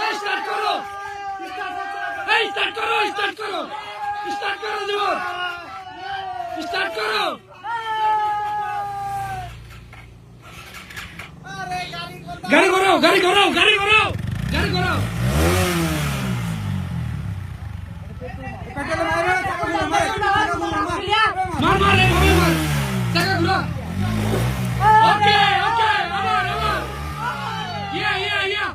এই স্টার্ট করো এই স্টার্ট করো স্টার্ট করো স্টার্ট করো জীবন স্টার্ট করো গাড়ি ঘোরাও গাড়ি ঘোরাও গাড়ি ঘোরাও গাড়ি ঘোরাও মার মার রে মার মার চাকা ঘোরা ওকে ওকে আবার আবার ইয়া ইয়া ইয়া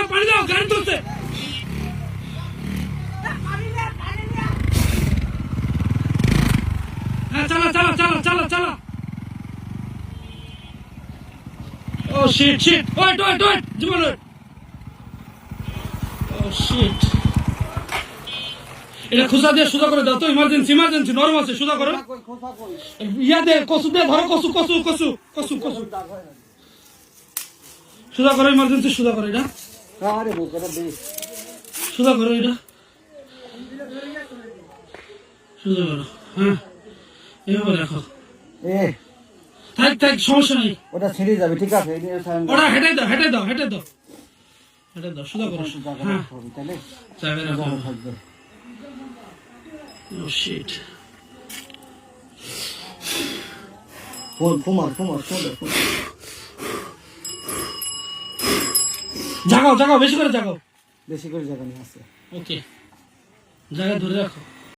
पानी दाओ गाड़ी दूर से चला चला चला चला चला Oh shit shit wait wait wait জীবন Oh shit এটা খুসা দিয়ে সুদা করে দাও তো ইমার্জেন্সি ইমার্জেন্সি নরম আছে সুদা করো ইয়া দে কসু দে ধরো কসু কসু কসু কসু কসু সুদা করো ইমার্জেন্সি সুদা করো এটা আরে বোকাটা দে সুদা করো এটা সুদা করো হ্যাঁ এভাবে রাখো থাক থাক সমস্যা নেই ওটা ছেড়ে যাবে ঠিক আছে ওটা হেঁটে দাও হেঁটে দাও হেঁটে দাও হেঁটে দাও সুদা করো হ্যাঁ তাহলে চাবে রাখো থাকবে ও শিট ফুমার জাগাও জাগাও বেশি করে জাগাও বেশি করে জায়গা নিয়ে আসে ওকে জায়গা ধরে রাখো